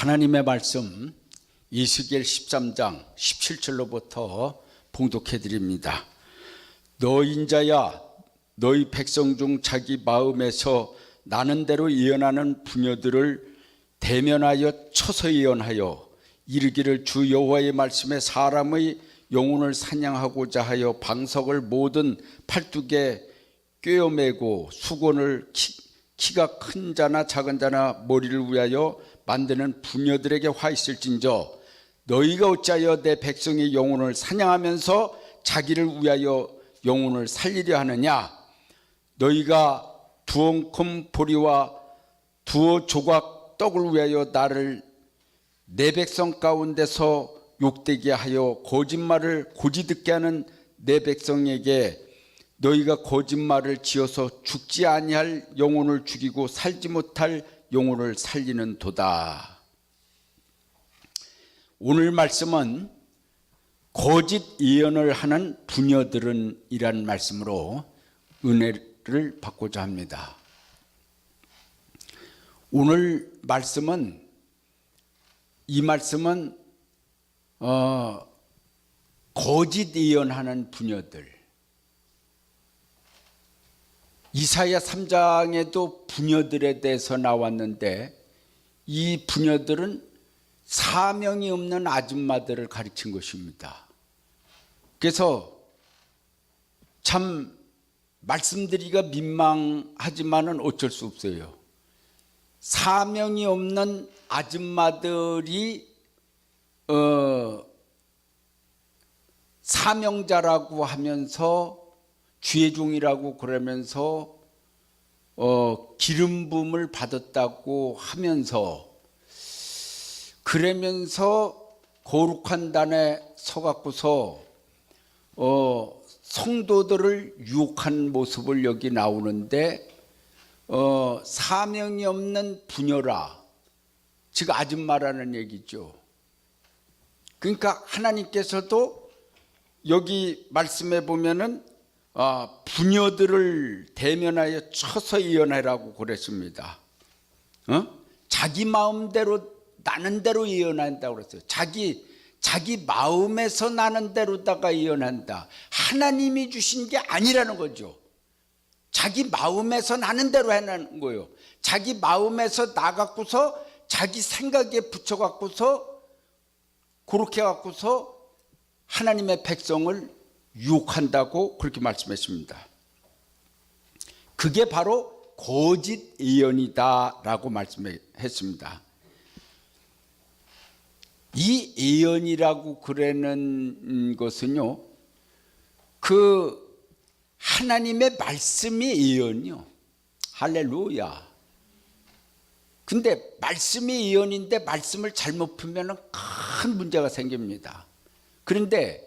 하나님의 말씀 이스겔 13장 17절로부터 봉독해 드립니다. 너 인자야, 너희 백성 중 자기 마음에서 나는 대로 예언하는 부녀들을 대면하여 쳐서 예언하여 이르기를 주 여호와의 말씀에 사람의 영혼을 사냥하고자 하여 방석을 모든 팔뚝에 꿰어매고 수건을 키가 큰 자나 작은 자나 머리를 위하여 만드는 부녀들에게 화 있을진저 너희가 어찌하여 내 백성의 영혼을 사냥하면서 자기를 위하여 영혼을 살리려 하느냐. 너희가 두어 큼 보리와 두어 조각 떡을 위하여 나를 내 백성 가운데서 욕되게 하여 거짓말을 고지 듣게 하는 내 백성에게 너희가 거짓말을 지어서 죽지 아니할 영혼을 죽이고 살지 못할 영혼을 살리는 도다. 오늘 말씀은 거짓 예언을 하는 부녀들은 이란 말씀으로 은혜를 받고자 합니다. 오늘 말씀은 이 말씀은 거짓 예언하는 부녀들, 이사야 3장에도 부녀들에 대해서 나왔는데 이 부녀들은 사명이 없는 아줌마들을 가르친 것입니다. 그래서 참 말씀드리기가 민망하지만은 어쩔 수 없어요. 사명이 없는 아줌마들이 사명자라고 하면서 주의종이라고 그러면서 기름 부음을 받았다고 하면서 그러면서 거룩한 단에 서갖고서 성도들을 유혹한 모습을 여기 나오는데 사명이 없는 부녀라, 즉 아줌마라는 얘기죠. 그러니까 하나님께서도 여기 말씀에 보면은 부녀들을 대면하여 쳐서 예언하라고 그랬습니다. 자기 마음대로 나는 대로 예언한다고 그랬어요. 자기 마음에서 나는 대로다가 예언한다. 하나님이 주신 게 아니라는 거죠. 자기 마음에서 나는 대로 해나는 거예요. 자기 마음에서 나갖고서 자기 생각에 붙여갖고서 그렇게 갖고서 하나님의 백성을 유혹한다고 그렇게 말씀했습니다. 그게 바로 거짓 예언이다라고 말씀했습니다. 이 예언이라고 그러는 것은요, 그 하나님의 말씀이 예언이요. 할렐루야. 근데 말씀이 예언인데 말씀을 잘못 풀면 큰 문제가 생깁니다. 그런데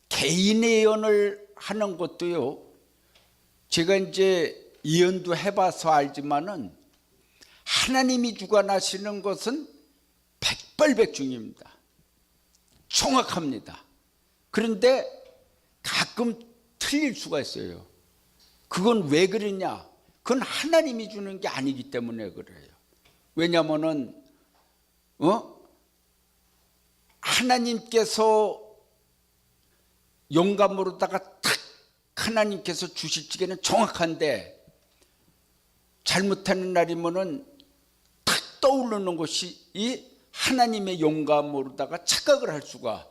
개인의 예언을 하는 것도요, 제가 이제 예언도 해봐서 알지만은 하나님이 주관하시는 것은 백발백중입니다. 정확합니다. 그런데 가끔 틀릴 수가 있어요. 그건 왜 그러냐? 그건 하나님이 주는 게 아니기 때문에 그래요. 왜냐하면은 하나님께서 영감으로다가 탁 하나님께서 주실 적에는 정확한데 잘못하는 날이면은 탁 떠오르는 것이 이 하나님의 영감으로다가 착각을 할 수가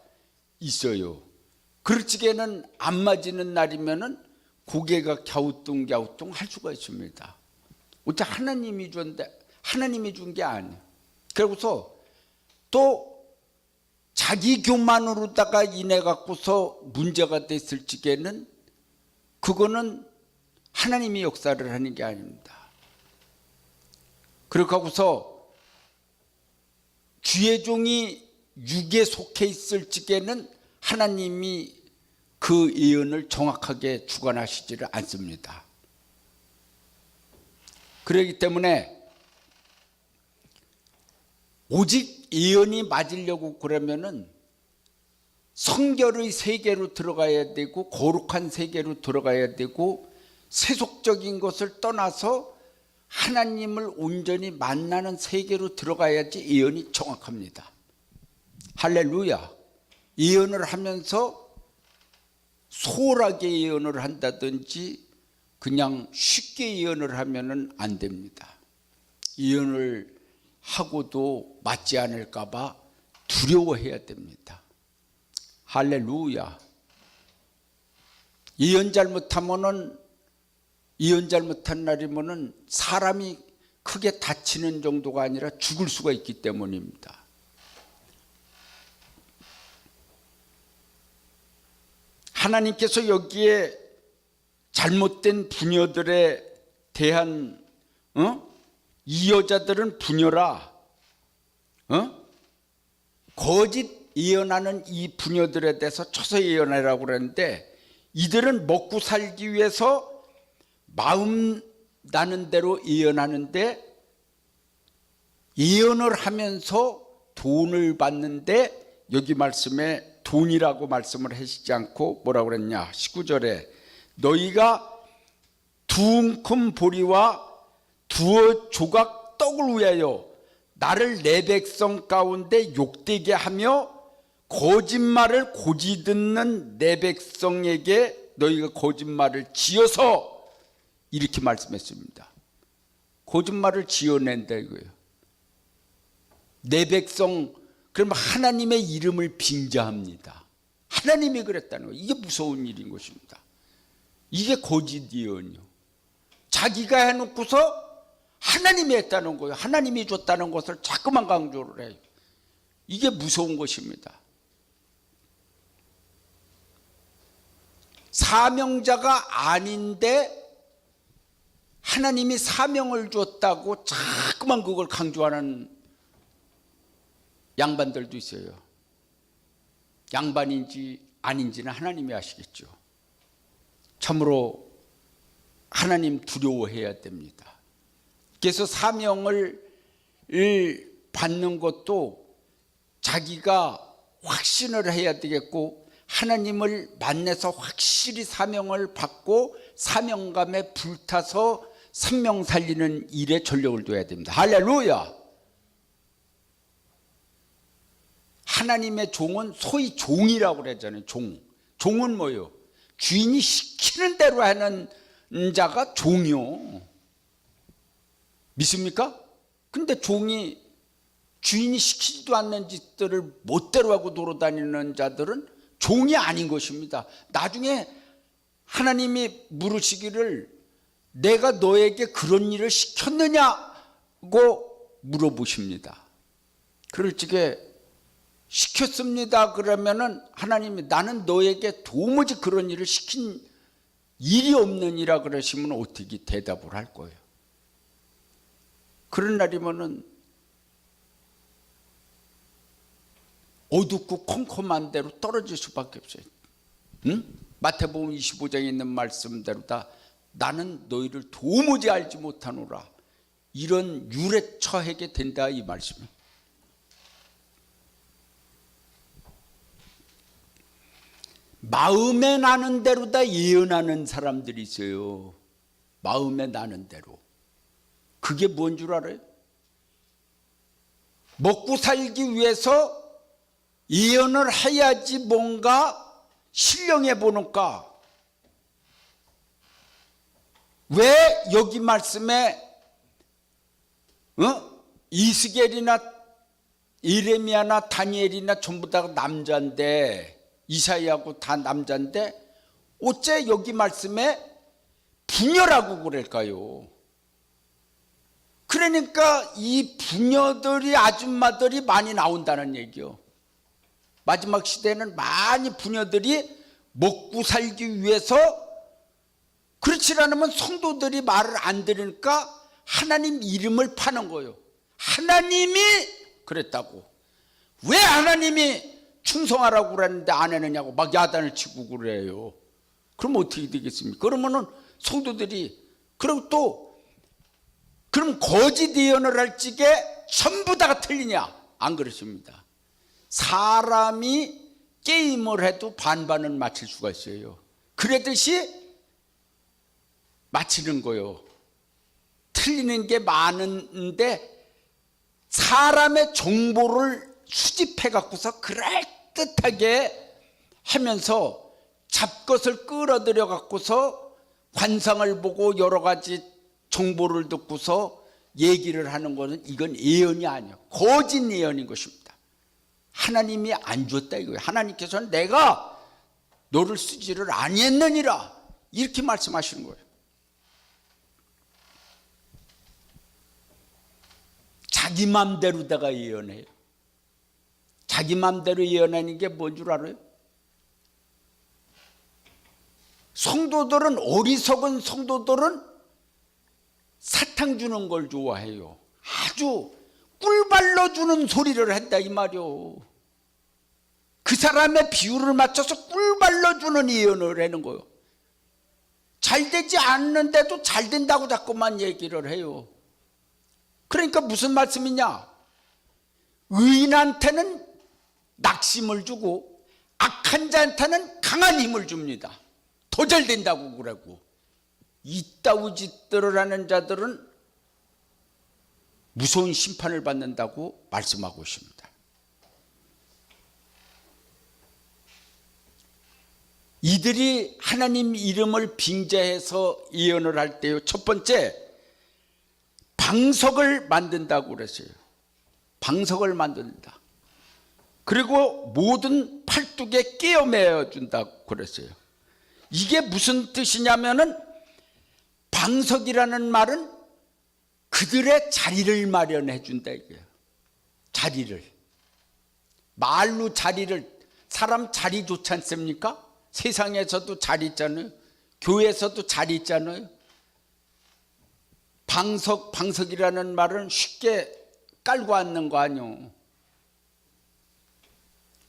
있어요. 그럴 적에는 안 맞는 날이면은 고개가 갸우뚱갸우뚱 할 수가 있습니다. 어째 하나님이 줬는데 하나님이 준 게 아니에요. 그러고서 또 자기 교만으로다가 인해 갖고서 문제가 됐을 적에는 그거는 하나님이 역사를 하는 게 아닙니다. 그렇게 하고서 주의 종이 육에 속해 있을 적에는 하나님이 그 예언을 정확하게 주관하시지를 않습니다. 그렇기 때문에 오직 예언이 맞으려고 그러면은 성결의 세계로 들어가야 되고 거룩한 세계로 들어가야 되고 세속적인 것을 떠나서 하나님을 온전히 만나는 세계로 들어가야지 예언이 정확합니다. 할렐루야. 예언을 하면서 소홀하게 예언을 한다든지 그냥 쉽게 예언을 하면은 안 됩니다. 예언을 하고도 맞지 않을까 봐 두려워해야 됩니다. 할렐루야. 예언 잘못하면은, 예언 잘못한 날이면은 사람이 크게 다치는 정도가 아니라 죽을 수가 있기 때문입니다. 하나님께서 여기에 잘못된 부녀들에 대한 이 여자들은 부녀라, 거짓 예언하는 이 부녀들에 대해서 쳐서 예언하라고 그러는데, 이들은 먹고 살기 위해서 마음 나는 대로 예언하는데, 예언을 하면서 돈을 받는데 여기 말씀에 돈이라고 말씀을 하시지 않고 뭐라고 그랬냐, 19절에 너희가 두 움큼 보리와 두어 조각 떡을 위하여 나를 내 백성 가운데 욕되게 하며 거짓말을 고지 듣는 내 백성에게 너희가 거짓말을 지어서, 이렇게 말씀했습니다. 거짓말을 지어낸다 이거예요. 내 백성, 그러면 하나님의 이름을 빙자합니다. 하나님이 그랬다는 거예요. 이게 무서운 일인 것입니다. 이게 거짓 예언이요. 자기가 해놓고서 하나님이 했다는 거예요. 하나님이 줬다는 것을 자꾸만 강조를 해요. 이게 무서운 것입니다. 사명자가 아닌데 하나님이 사명을 줬다고 자꾸만 그걸 강조하는 양반들도 있어요. 양반인지 아닌지는 하나님이 아시겠죠. 참으로 하나님 두려워해야 됩니다. 그래서 사명을 받는 것도 자기가 확신을 해야 되겠고, 하나님을 만나서 확실히 사명을 받고 사명감에 불타서 생명 살리는 일에 전력을 둬야 됩니다. 할렐루야. 하나님의 종은 소위 종이라고 그랬잖아요. 종은 뭐예요? 주인이 시키는 대로 하는 자가 종이요. 믿습니까? 근데 종이 주인이 시키지도 않는 짓들을 멋대로 하고 돌아다니는 자들은 종이 아닌 것입니다. 나중에 하나님이 물으시기를 내가 너에게 그런 일을 시켰느냐고 물어보십니다. 그럴 적에 시켰습니다 그러면은 하나님이 나는 너에게 도무지 그런 일을 시킨 일이 없느니라 그러시면 어떻게 대답을 할 거예요? 그런 날이면은 어둡고 컴컴한 대로 떨어질 수밖에 없어요. 응? 마태복음 25장에 있는 말씀대로 다 나는 너희를 도무지 알지 못하노라, 이런 율에 처하게 된다 이 말씀이에요. 마음에 나는 대로 다 예언하는 사람들이 있어요. 마음에 나는 대로. 그게 뭔 줄 알아요? 먹고 살기 위해서 예언을 해야지 뭔가 신령해 보니까, 왜 여기 말씀에 이스겔이나 예레미야나 다니엘이나 전부 다 남자인데, 이사야하고 다 남자인데 어째 여기 말씀에 부녀라고 그럴까요? 그러니까 이 부녀들이, 아줌마들이 많이 나온다는 얘기요. 마지막 시대에는 많이 부녀들이 먹고 살기 위해서, 그렇지 않으면 성도들이 말을 안 들으니까 하나님 이름을 파는 거예요. 하나님이 그랬다고. 왜 하나님이 충성하라고 그랬는데 안 해느냐고 막 야단을 치고 그래요. 그럼 어떻게 되겠습니까? 그러면은 성도들이, 그리고 또 그럼 거짓 예언을 할 적에 전부 다가 틀리냐? 안 그렇습니다. 사람이 게임을 해도 반반은 맞힐 수가 있어요. 그러듯이 맞히는 거요. 틀리는 게 많은데 사람의 정보를 수집해 갖고서 그럴듯하게 하면서 잡것을 끌어들여 갖고서 관상을 보고 여러 가지 정보를 듣고서 얘기를 하는 것은 이건 예언이 아니에요. 거짓 예언인 것입니다. 하나님이 안 줬다 이거예요. 하나님께서는 내가 너를 쓰지를 아니했느니라 이렇게 말씀하시는 거예요. 자기 맘대로다가 예언해요. 자기 맘대로 예언하는 게 뭔 줄 알아요? 성도들은, 어리석은 성도들은 사탕 주는 걸 좋아해요. 아주 꿀발로 주는 소리를 한다 이 말이요. 그 사람의 비율을 맞춰서 꿀발로 주는 예언을 하는 거예요. 잘 되지 않는데도 잘 된다고 자꾸만 얘기를 해요. 그러니까 무슨 말씀이냐? 의인한테는 낙심을 주고 악한 자한테는 강한 힘을 줍니다. 더 잘 된다고 그러고. 이따위 짓들을 하는 자들은 무서운 심판을 받는다고 말씀하고 있습니다. 이들이 하나님 이름을 빙자해서 예언을 할 때요, 첫 번째 방석을 만든다고 그랬어요. 방석을 만든다. 그리고 모든 팔뚝에 끼워 매어준다고 그랬어요. 이게 무슨 뜻이냐면은 방석이라는 말은 그들의 자리를 마련해 준다 이거예요. 자리를. 말로 자리를, 사람 자리 좋지 않습니까? 세상에서도 자리 있잖아요. 교회에서도 자리 있잖아요. 방석이라는 말은 쉽게 깔고 앉는 거 아니요.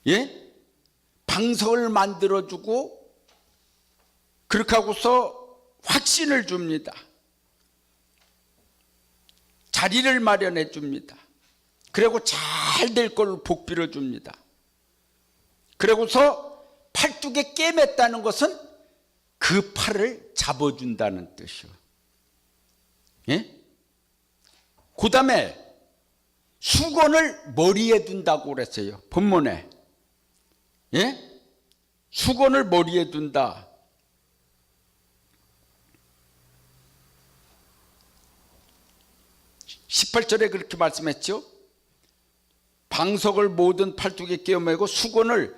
예? 방석을 만들어주고 그렇게 하고서 확신을 줍니다. 자리를 마련해 줍니다. 그리고 잘 될 걸 복비를 줍니다. 그리고서 팔뚝에 꿰맸다는 것은 그 팔을 잡아준다는 뜻이요. 예? 그 다음에 수건을 머리에 둔다고 그랬어요. 본문에. 예? 수건을 머리에 둔다. 18절에 그렇게 말씀했죠. 방석을 모든 팔뚝에 끼워매고 수건을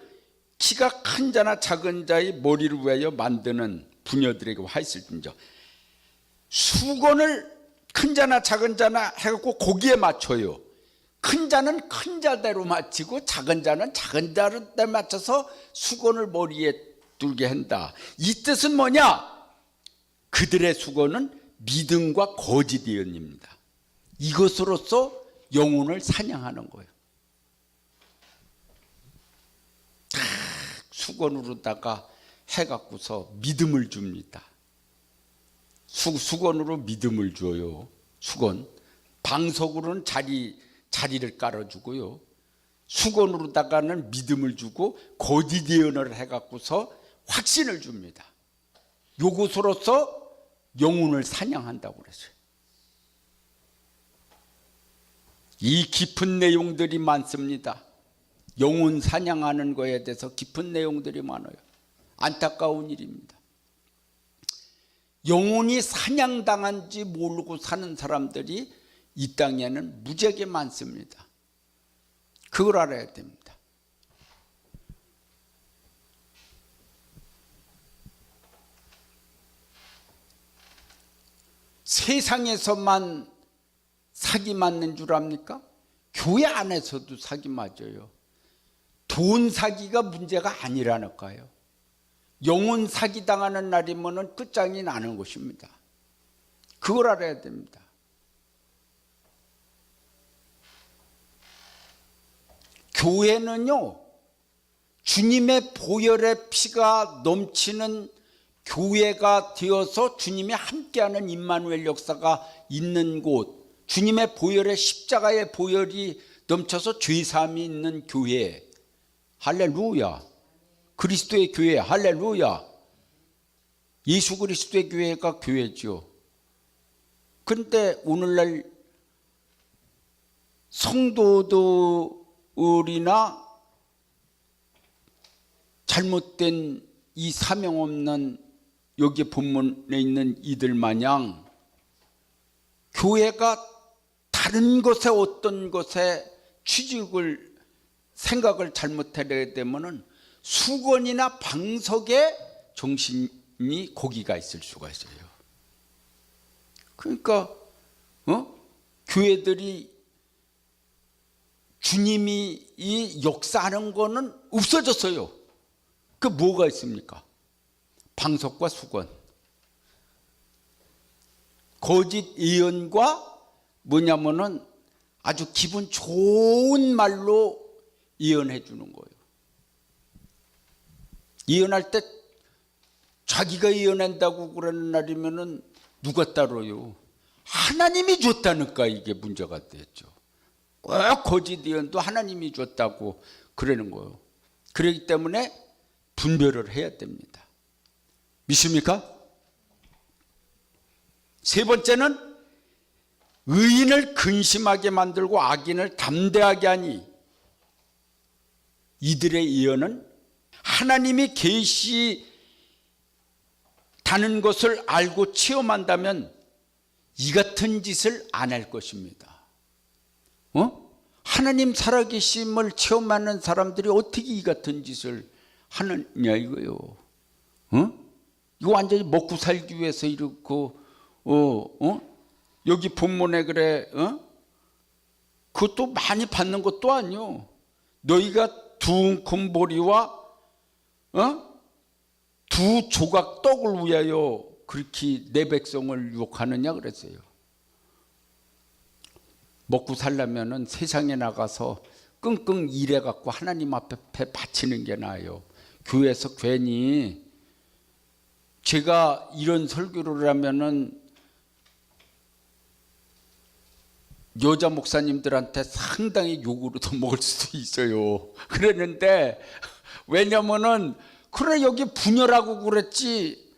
키가 큰 자나 작은 자의 머리를 위하여 만드는 부녀들에게 화했을진저. 수건을 큰 자나 작은 자나 해갖고 거기에 맞춰요. 큰 자는 큰 자대로 맞추고 작은 자는 작은 자대로 맞춰서 수건을 머리에 두게 한다. 이 뜻은 뭐냐? 그들의 수건은 믿음과 거짓 예언입니다. 이것으로써 영혼을 사냥하는 거예요. 딱 수건으로다가 해갖고서 믿음을 줍니다. 수건으로 믿음을 줘요. 수건. 방석으로는 자리를 깔아주고요. 수건으로다가는 믿음을 주고 거짓 예언을 해갖고서 확신을 줍니다. 요것으로서 영혼을 사냥한다고 그랬어요. 이 깊은 내용들이 많습니다. 영혼 사냥하는 거에 대해서 깊은 내용들이 많아요. 안타까운 일입니다. 영혼이 사냥당한지 모르고 사는 사람들이 이 땅에는 무지하게 많습니다. 그걸 알아야 됩니다. 세상에서만 사기 맞는 줄 압니까? 교회 안에서도 사기 맞아요. 돈 사기가 문제가 아니라니까요. 영혼 사기 당하는 날이면 끝장이 나는 것입니다. 그걸 알아야 됩니다. 교회는요, 주님의 보혈의 피가 넘치는 교회가 되어서 주님이 함께하는 임마누엘 역사가 있는 곳, 주님의 보혈의 십자가의 보혈이 넘쳐서 죄사함이 있는 교회. 할렐루야. 그리스도의 교회. 할렐루야. 예수 그리스도의 교회가 교회죠. 그런데 오늘날 성도들이나 잘못된 이 사명 없는 여기 본문에 있는 이들 마냥 교회가 다른 것에 어떤 것에 취직을 생각을 잘못하게 되면은 수건이나 방석에 정신이 고기가 있을 수가 있어요. 그러니까 교회들이 주님이 이 역사하는 거는 없어졌어요. 그 뭐가 있습니까? 방석과 수건, 거짓 예언과 뭐냐면은 아주 기분 좋은 말로 예언해 주는 거예요. 예언할 때 자기가 예언한다고 그러는 날이면은 누가 따로요? 하나님이 줬다니까 이게 문제가 됐죠. 꼭 거짓 예언도 하나님이 줬다고 그러는 거예요. 그렇기 때문에 분별을 해야 됩니다. 믿습니까? 세 번째는 의인을 근심하게 만들고 악인을 담대하게 하니 이들의 예언은 하나님이 계시다는 것을 알고 체험한다면 이 같은 짓을 안 할 것입니다. 하나님 살아계심을 체험하는 사람들이 어떻게 이 같은 짓을 하느냐 이거요. 이거 완전히 먹고 살기 위해서 이렇고 여기 본문에 그래 그것도 많이 받는 것도 아니요. 너희가 두 움큼 보리와 두 조각 떡을 위하여 그렇게 내 백성을 유혹하느냐 그랬어요. 먹고 살려면은 세상에 나가서 끙끙 일해 갖고 하나님 앞에 바치는 게 나아요. 교회에서 괜히 제가 이런 설교를 하면은 여자 목사님들한테 상당히 욕으로도 먹을 수도 있어요. 그랬는데 왜냐면은 그래 여기 분열하고 그랬지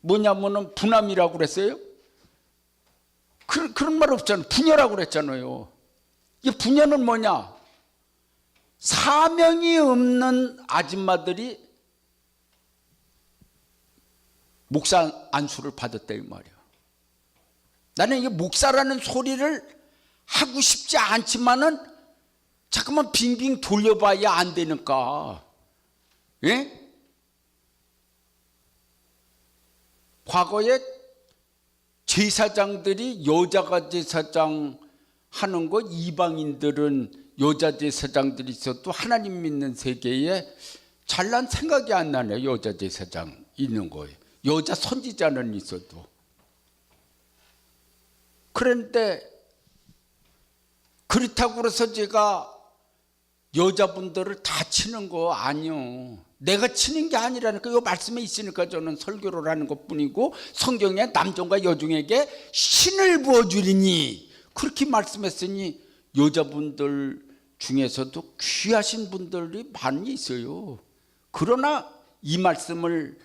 뭐냐면은 분함이라고 그랬어요. 그런 말 없잖아요. 분열하고 그랬잖아요. 이 분열은 뭐냐? 사명이 없는 아줌마들이 목사 안수를 받았다 이 말이야. 나는 이게 목사라는 소리를 하고 싶지 않지만은 잠깐만 빙빙 돌려봐야 안 되니까. 예? 과거에 제사장들이 여자가 제사장 하는 거 이방인들은 여자 제사장들이 있어도 하나님 믿는 세계에 잘난 생각이 안 나네. 여자 제사장 있는 거예요. 여자 선지자는 있어도. 그런데 그렇다고 해서 제가 여자분들을 다 치는 거 아니요. 내가 치는 게 아니라니까. 이 말씀에 있으니까 저는 설교를 하는 것뿐이고 성경에 남종과 여종에게 신을 부어주리니 그렇게 말씀했으니 여자분들 중에서도 귀하신 분들이 많이 있어요. 그러나 이 말씀을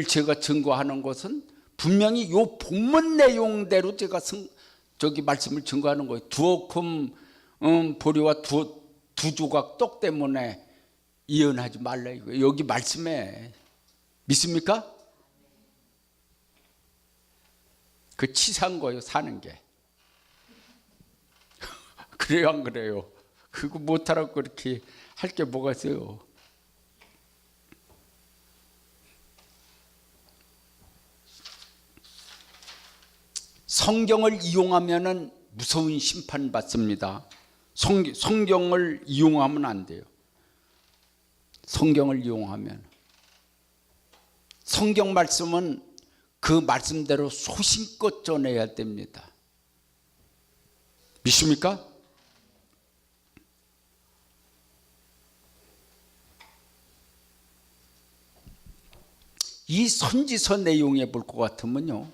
제가 증거하는 것은 분명히 이 본문 내용대로 제가 저기 말씀을 증거하는 거예요. 두 오금 보리와 두 조각 떡 때문에 예언하지 말라 이거. 여기 말씀에 믿습니까? 그 치사한 거예요, 사는 게. 그래요, 안 그래요? 그거 못하라고 그렇게 할 게 뭐가 있어요? 성경을 이용하면은 무서운 심판 받습니다. 성경을 이용하면 안 돼요. 성경을 이용하면 성경 말씀은 그 말씀대로 소신껏 전해야 됩니다. 믿습니까? 이 선지서 내용에 볼 것 같으면요,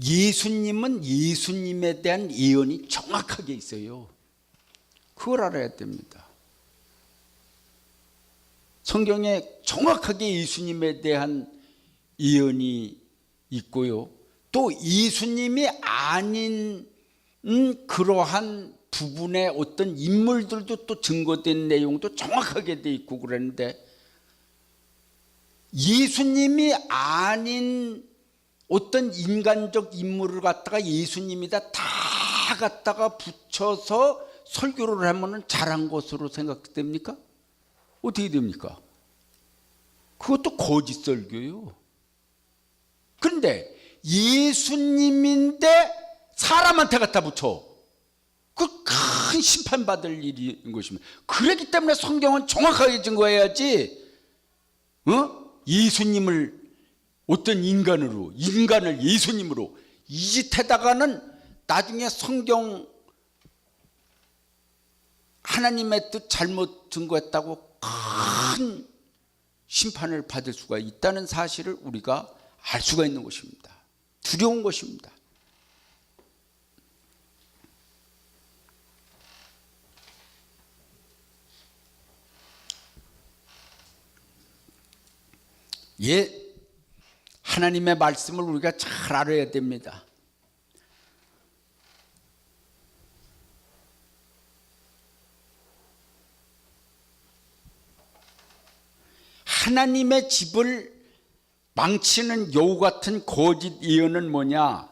예수님은 예수님에 대한 예언이 정확하게 있어요. 그걸 알아야 됩니다. 성경에 정확하게 예수님에 대한 예언이 있고요, 또 예수님이 아닌 그러한 부분의 어떤 인물들도 또 증거된 내용도 정확하게 돼 있고 그랬는데, 예수님이 아닌 어떤 인간적 인물을 갖다가 예수님이다 다 갖다가 붙여서 설교를 하면은 잘한 것으로 생각됩니까? 어떻게 됩니까? 그것도 거짓 설교요. 그런데 예수님인데 사람한테 갖다 붙여, 그 큰 심판받을 일인 것입니다. 그렇기 때문에 성경은 정확하게 증거해야지, 예수님을 어떤 인간을 예수님으로 이 짓에다가는 나중에 성경 하나님의 뜻 잘못 증거했다고 큰 심판을 받을 수가 있다는 사실을 우리가 알 수가 있는 것입니다. 두려운 것입니다. 하나님의 말씀을 우리가 잘 알아야 됩니다. 하나님의 집을 망치는 여우 같은 거짓 예언은 뭐냐?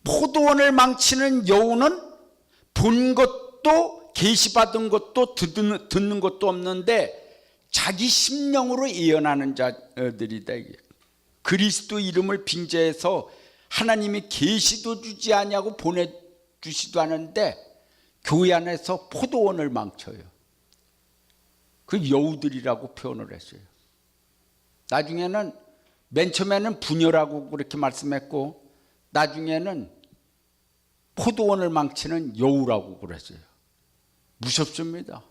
포도원을 망치는 여우는 본 것도 계시받은 것도 듣는 것도 없는데 자기 심령으로 예언하는 자들이다. 그리스도 이름을 빙자해서 하나님이 계시도 주지 아니하고 보내주시도 않은데 교회 안에서 포도원을 망쳐요. 그 여우들이라고 표현을 했어요. 나중에는 맨 처음에는 부녀라고 그렇게 말씀했고 나중에는 포도원을 망치는 여우라고 그랬어요. 무섭습니다.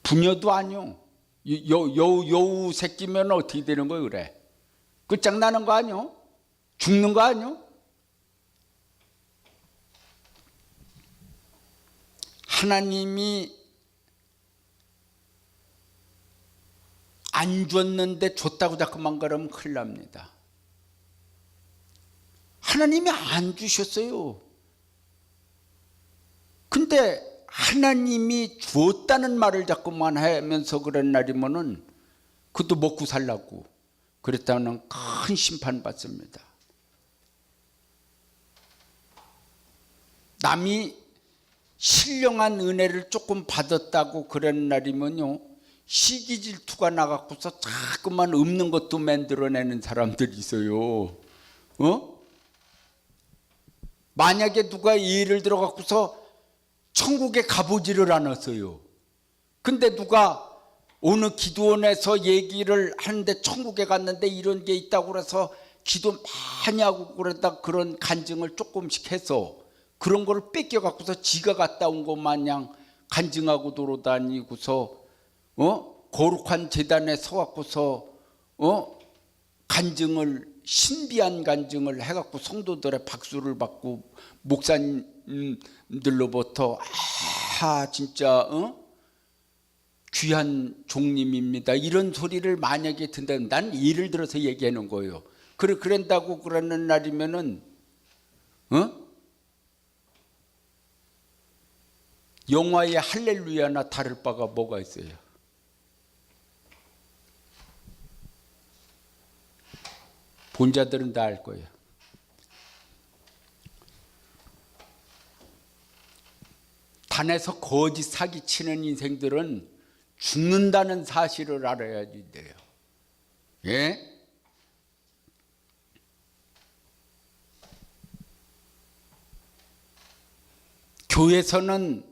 부녀도 아니요. 여우 새끼면 어떻게 되는 거예요? 그래. 끝장나는 거 아니요? 죽는 거 아니요? 하나님이 안 줬는데 줬다고 자꾸만 그러면 큰일 납니다. 하나님이 안 주셨어요. 근데 하나님이 주었다는 말을 자꾸만 하면서 그런 날이면은 그것도 먹고 살라고 그랬다면 큰 심판 받습니다. 남이 신령한 은혜를 조금 받았다고 그런 날이면요, 시기 질투가 나갖고서 자꾸만 없는 것도 만들어내는 사람들이 있어요. 만약에 누가 예를 들어 갖고서 천국에 가보지를 않았어요. 근데 누가 어느 기도원에서 얘기를 하는데 천국에 갔는데 이런 게 있다고 그래서 기도 많이 하고 그러다 그런 간증을 조금씩 해서 그런 거를 뺏겨 갖고서 지가 갔다 온 것 마냥 간증하고 돌아다니고서 거룩한 제단에 서 갖고서 간증을 신비한 간증을 해 갖고 성도들의 박수를 받고 목사님들로부터 진짜 귀한 종님입니다 이런 소리를 만약에 듣는다면 난 예를 들어서 얘기하는 거예요. 그런다고 그러는 날이면은 영화의 할렐루야나 다를 바가 뭐가 있어요? 본 자들은 다 알 거예요. 단에서 거짓 사기치는 인생들은 죽는다는 사실을 알아야 돼요. 예? 교회에서는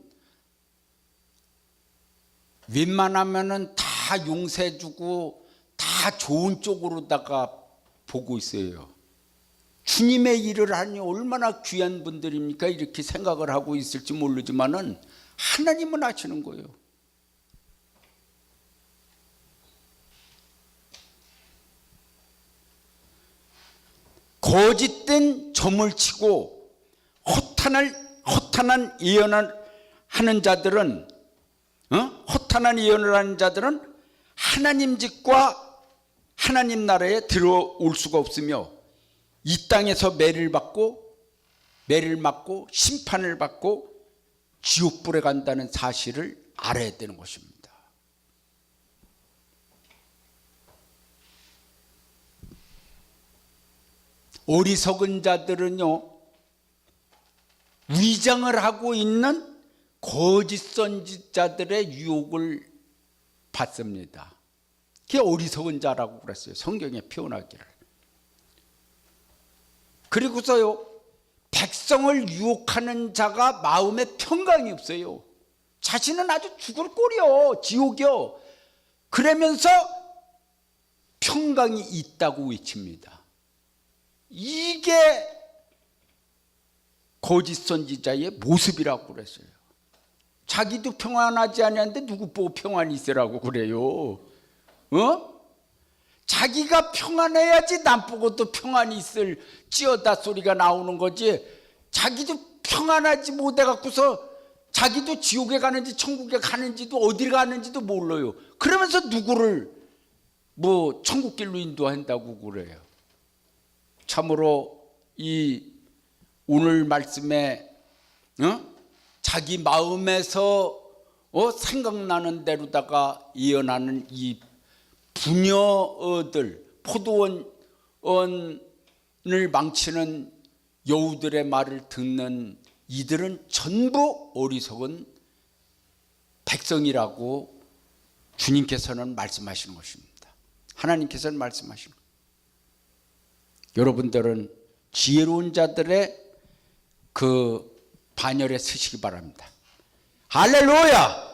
웬만하면은 다 용서해주고 다 좋은 쪽으로다가 보고 있어요. 주님의 일을 하니 얼마나 귀한 분들입니까? 이렇게 생각을 하고 있을지 모르지만은 하나님은 아시는 거예요. 거짓된 점을 치고 허탄한 예언을 하는 자들은 하나님 집과 하나님 나라에 들어올 수가 없으며 이 땅에서 매를 맞고 심판을 받고 지옥불에 간다는 사실을 알아야 되는 것입니다. 어리석은 자들은요, 위장을 하고 있는 거짓 선지자들의 유혹을 받습니다. 그게 어리석은 자라고 그랬어요, 성경에 표현하기를. 그리고서요, 백성을 유혹하는 자가 마음에 평강이 없어요. 자신은 아주 죽을 꼴이요, 지옥이요. 그러면서 평강이 있다고 외칩니다. 이게 거짓 선지자의 모습이라고 그랬어요. 자기도 평안하지 않았는데 누구 보고 평안이 있으라고 그래요? 자기가 평안해야지 남 보고 또 평안이 있을 찌어다 소리가 나오는 거지. 자기도 평안하지 못해 갖고서 자기도 지옥에 가는지 천국에 가는지도 어딜 가는지도 몰라요. 그러면서 누구를 뭐 천국길로 인도한다고 그래요. 참으로 이 오늘 말씀에 자기 마음에서 생각나는 대로다가 예언하는 이 부녀들, 포도원을 망치는 여우들의 말을 듣는 이들은 전부 어리석은 백성이라고 주님께서는 말씀하시는 것입니다. 하나님께서는 말씀하시는 것입니다. 여러분들은 지혜로운 자들의 그 반열에 서시기 바랍니다. 할렐루야!